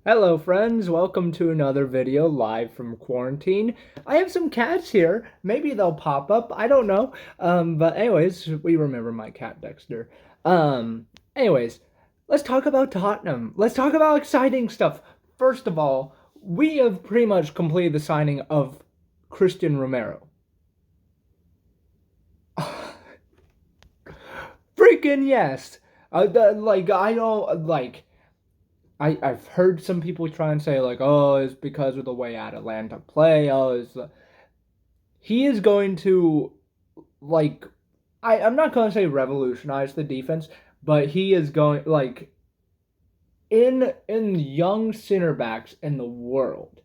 Hello friends, welcome to another video live from quarantine. I have some cats here. Maybe they'll pop up. I don't know. But anyways, we remember my cat Dexter. Anyways, let's talk about Tottenham. Let's talk about exciting stuff. First of all, we have pretty much completed the signing of Cristian Romero. Freaking yes. I don't like I've heard some people try and say like, oh, it's because of the way Atalanta play. He is going to like I'm not gonna say revolutionize the defense, but he is going like in young center backs in the world.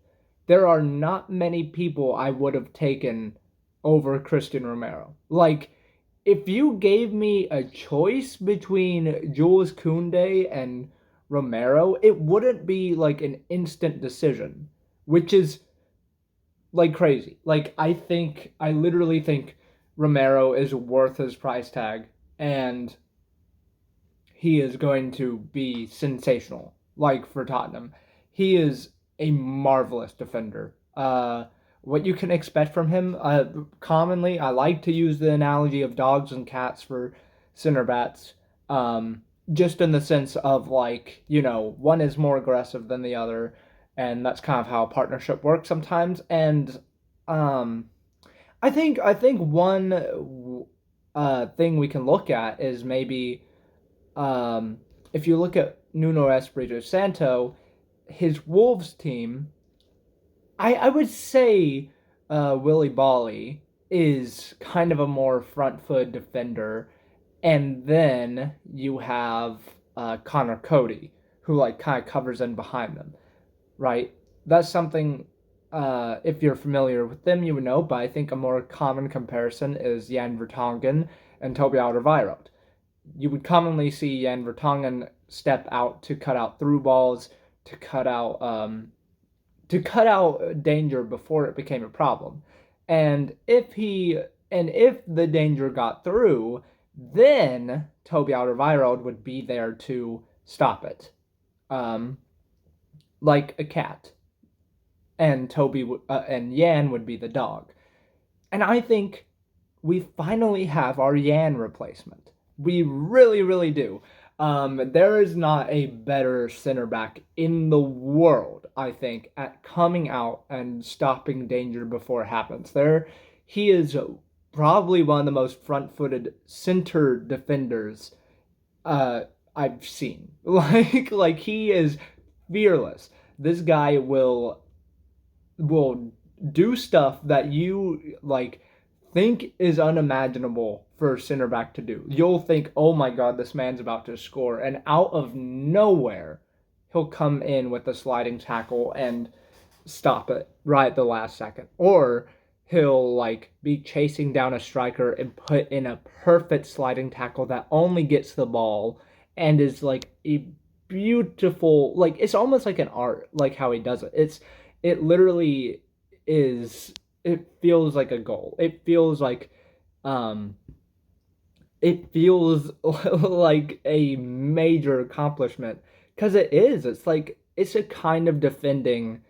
There are not many people I would have taken over Cristian Romero. Like, if you gave me a choice between Jules Koundé and Romero, it wouldn't be like an instant decision, which is like crazy. I literally think Romero is worth his price tag, and he is going to be sensational. Like for Tottenham, he is a marvelous defender. What you can expect from him, commonly, I like to use the analogy of dogs and cats for center backs. Just in the sense of like, one is more aggressive than the other, and that's kind of how a partnership works sometimes. And um, I think one thing we can look at is maybe if you look at Nuno Espirito Santo, his Wolves team, I would say Willie Bally is kind of a more front foot defender, and then you have Connor Cody, who like kind of covers in behind them, right? That's something. If you're familiar with them, you would know. But I think a more common comparison is Jan Vertonghen and Toby Alderweireld. You would commonly see Jan Vertonghen step out to cut out through balls, to cut out danger before it became a problem. And if the danger got through, then Toby Alderweireld would be there to stop it, um, like a cat, and and Yan would be the dog. And I think we finally have our Yan replacement. We really, really do. There is not a better center back in the world, I think, at coming out and stopping danger before it happens. He is probably one of the most front-footed center defenders I've seen. Like he is fearless. This guy will do stuff that you like think is unimaginable for a center back to do. You'll think, oh my god, this man's about to score, and out of nowhere, he'll come in with a sliding tackle and stop it right at the last second. Or he'll like be chasing down a striker and put in a perfect sliding tackle that only gets the ball and is like a beautiful, like it's almost like an art, like how he does it. It literally is, it feels like a goal. Um it feels like a major accomplishment because it is. It's like it's a kind of defending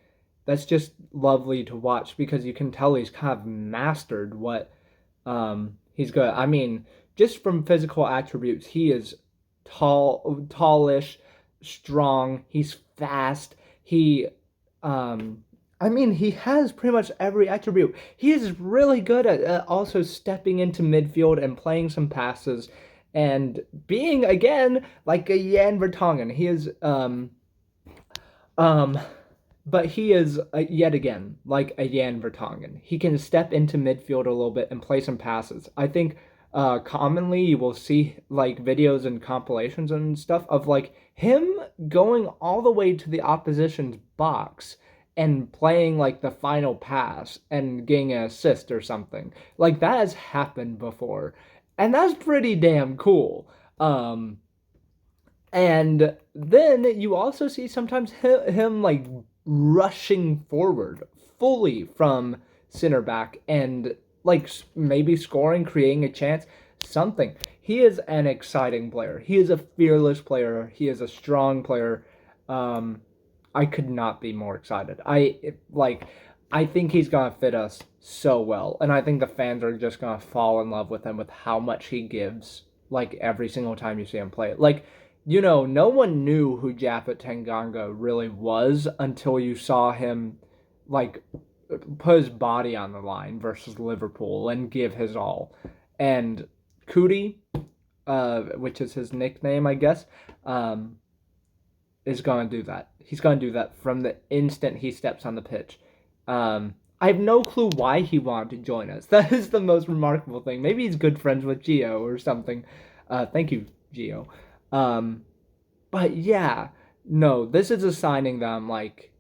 that's just lovely to watch because you can tell he's kind of mastered what he's good. I mean, just from physical attributes, he is tallish, strong. He's fast. He has pretty much every attribute. He is really good at also stepping into midfield and playing some passes and being again like a Jan Vertonghen. Um, but he is yet again like a Jan Vertonghen. He can step into midfield a little bit and play some passes. I think commonly you will see like videos and compilations and stuff of like him going all the way to the opposition's box and playing like the final pass and getting an assist or something. Like that has happened before. And that's pretty damn cool. And then you also see sometimes him like rushing forward fully from center back and like maybe scoring, creating a chance, something. He is an exciting player. He is a fearless player. He is a strong player. Um, I could not be more excited. I think he's gonna fit us so well, and I think the fans are just gonna fall in love with him with how much he gives. Like every single time you see him play, no one knew who Japhet Tanganga really was until you saw him, like, put his body on the line versus Liverpool and give his all. And Cootie, which is his nickname, I guess, um, is going to do that. He's going to do that from the instant he steps on the pitch. I have no clue why he wanted to join us. That is the most remarkable thing. Maybe he's good friends with Gio or something. Thank you, Gio. Um, but yeah, no, this is a signing that I'm like,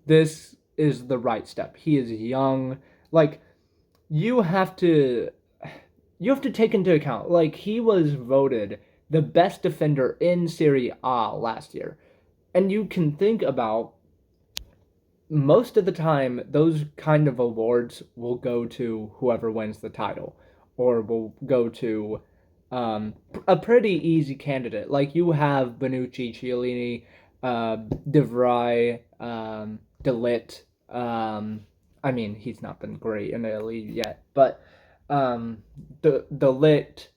this is the right step. He is young. Like, you have to you have to take into account, like, he was voted the best defender in Serie A last year. And you can think about, most of the time those kind of awards will go to whoever wins the title, or will go to a pretty easy candidate. Like, you have Bonucci, Chiellini, De Vrij, De Ligt. I mean, he's not been great in Italy yet, but De Ligt,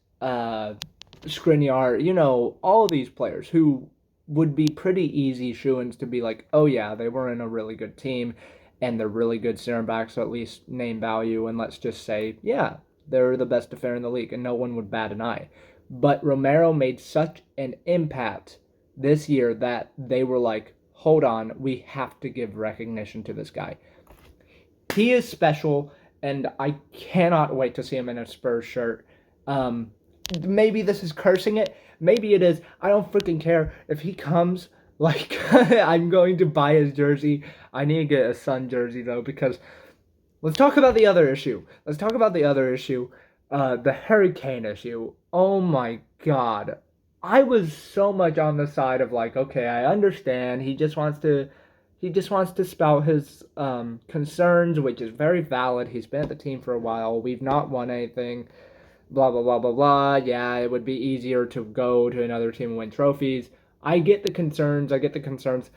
Skriniar, all these players who would be pretty easy shoo-ins to be like, oh yeah, they were in a really good team, and they're really good center backs, so at least name value, and let's just say, yeah, they're the best defender in the league, and no one would bat an eye. But Romero made such an impact this year that they were like, hold on, we have to give recognition to this guy. He is special, and I cannot wait to see him in a Spurs shirt. Maybe this is cursing it. Maybe it is. I don't freaking care. If he comes, like, I'm going to buy his jersey. I need to get a Sun jersey, though, because let's talk about the other issue. The Harry Kane issue. Oh my god. I was so much on the side of like, okay, I understand. He just wants to spout his concerns, which is very valid. He's been at the team for a while. We've not won anything. Blah, blah, blah, blah, blah. Yeah, it would be easier to go to another team and win trophies. I get the concerns.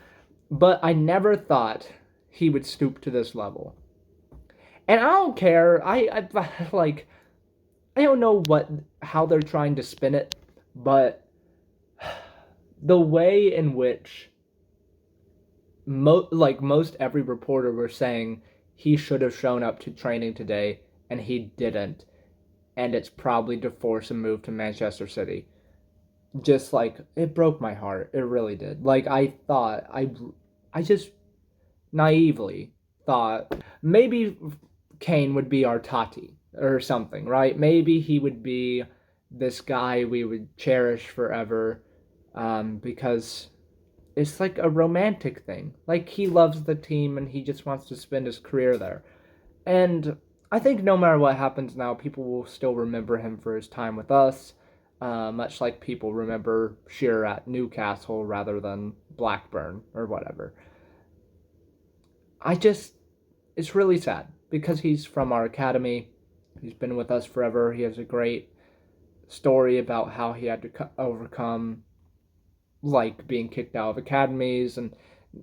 But I never thought he would stoop to this level. And I don't care. I don't know how they're trying to spin it, but the way in which most every reporter were saying he should have shown up to training today and he didn't, and it's probably to force a move to Manchester City. Just like, it broke my heart. It really did. Like, I just naively thought maybe Kane would be our Tati or something, right? Maybe he would be this guy we would cherish forever, because it's like a romantic thing. Like, he loves the team and he just wants to spend his career there. And I think no matter what happens now, people will still remember him for his time with us, much like people remember Shearer at Newcastle rather than Blackburn or whatever. It's really sad because he's from our academy. He's been with us forever. He has a great story about how he had to overcome, like, being kicked out of academies and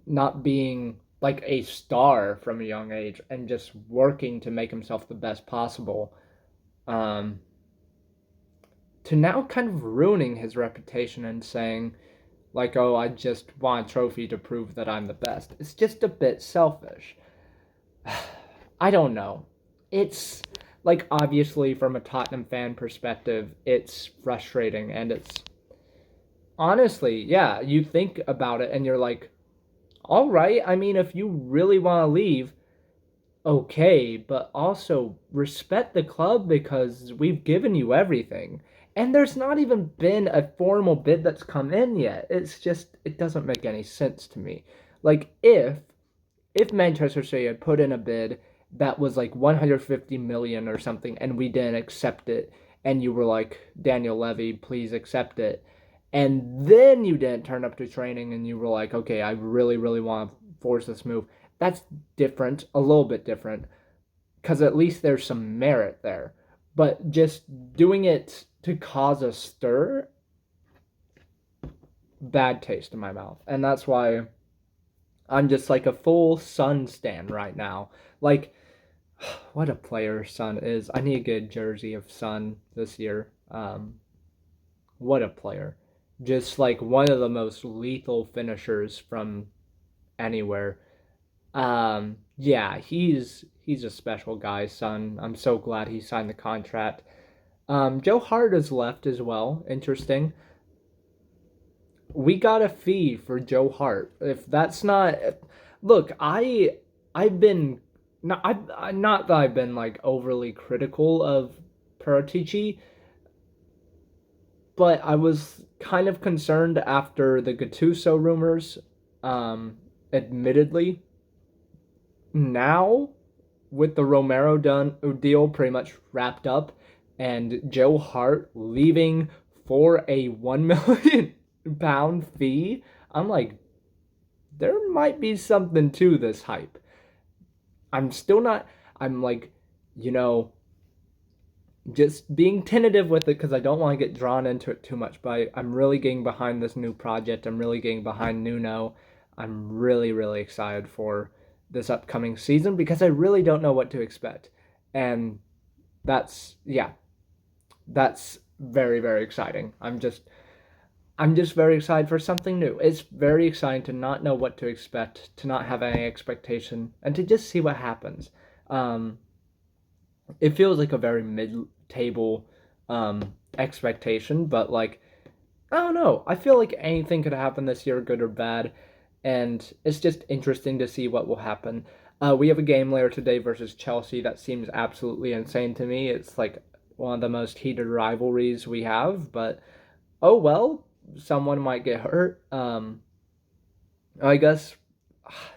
not being like a star from a young age, and just working to make himself the best possible, to now kind of ruining his reputation and saying, like, oh, I just want a trophy to prove that I'm the best. It's just a bit selfish. I don't know. It's, like, obviously from a Tottenham fan perspective, it's frustrating, and it's honestly, yeah, you think about it and you're like, all right, I mean, if you really want to leave, okay, but also respect the club because we've given you everything. And there's not even been a formal bid that's come in yet. It's just, it doesn't make any sense to me. Like, if Manchester City had put in a bid that was like 150 million or something and we didn't accept it, and you were like, Daniel Levy, please accept it, and then you didn't turn up to training and you were like, okay, I really, really want to force this move, that's different, a little bit different, because at least there's some merit there. But just doing it to cause a stir, bad taste in my mouth. And that's why I'm just like a full Sun stan right now. Like, what a player Sun is. I need to get a jersey of Sun this year. What a player. Just like one of the most lethal finishers from anywhere. Yeah, he's a special guy, Sun. I'm so glad he signed the contract. Joe Hart has left as well. Interesting. We got a fee for Joe Hart. If that's not, look, I've been not that I've been like overly critical of Paratici, but I was kind of concerned after the Gattuso rumors. Admittedly, now with the Romero deal pretty much wrapped up, and Joe Hart leaving for a £1 million fee, I'm like, there might be something to this hype. I'm still not. I'm like, you know, just being tentative with it because I don't want to get drawn into it too much. But I'm really getting behind this new project. I'm really getting behind Nuno. I'm really, really excited for this upcoming season because I really don't know what to expect. And yeah, that's very, very exciting. I'm just very excited for something new. It's very exciting to not know what to expect, to not have any expectation, and to just see what happens. Um, it feels like a very mid-table expectation, but like I don't know. I feel like anything could happen this year, good or bad, and it's just interesting to see what will happen. We have a game later today versus Chelsea that seems absolutely insane to me. It's like one of the most heated rivalries we have, but oh well, someone might get hurt. I guess,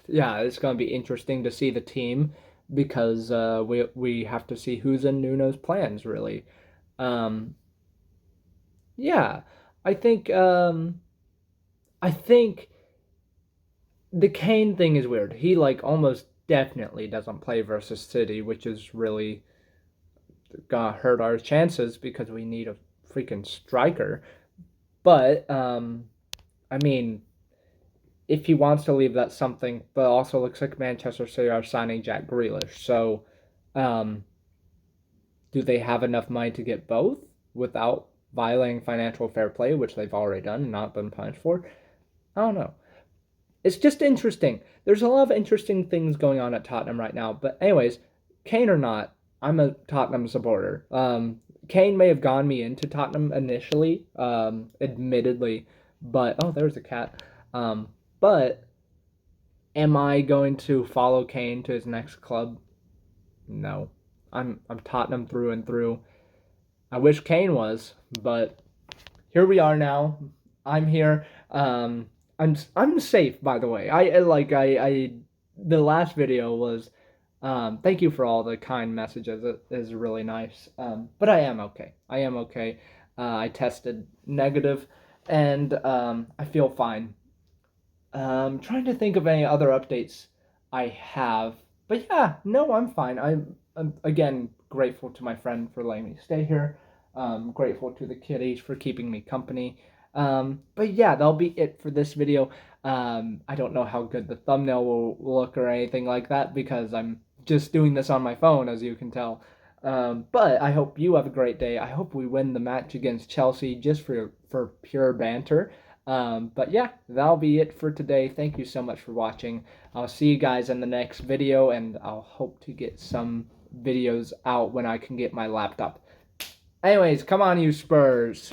yeah, it's gonna be interesting to see the team because we have to see who's in Nuno's plans really. Um, yeah, I think I think the Kane thing is weird. He like almost definitely doesn't play versus City, which is really gonna hurt our chances because we need a freaking striker. But I mean, if he wants to leave, that's something. But also looks like Manchester City are signing Jack Grealish. So, um, do they have enough money to get both without violating financial fair play, which they've already done and not been punished for? I don't know. It's just interesting. There's a lot of interesting things going on at Tottenham right now. But anyways, Kane or not, I'm a Tottenham supporter. Kane may have gone me into Tottenham initially, admittedly, but oh, there's a cat. But am I going to follow Kane to his next club? No. I'm Tottenham through and through. I wish Kane was, but here we are now. I'm here. I'm safe, by the way. I the last video was thank you for all the kind messages. It is really nice. But I am okay. I am okay. I tested negative, and I feel fine. Trying to think of any other updates I have, but yeah, no, I'm fine. I'm again grateful to my friend for letting me stay here. Grateful to the kitties for keeping me company. But yeah, that'll be it for this video. I don't know how good the thumbnail will look or anything like that because I'm just doing this on my phone, as you can tell. But I hope you have a great day. I hope we win the match against Chelsea just for pure banter. But yeah, that'll be it for today. Thank you so much for watching. I'll see you guys in the next video, and I'll hope to get some videos out when I can get my laptop. Anyways, come on, you Spurs.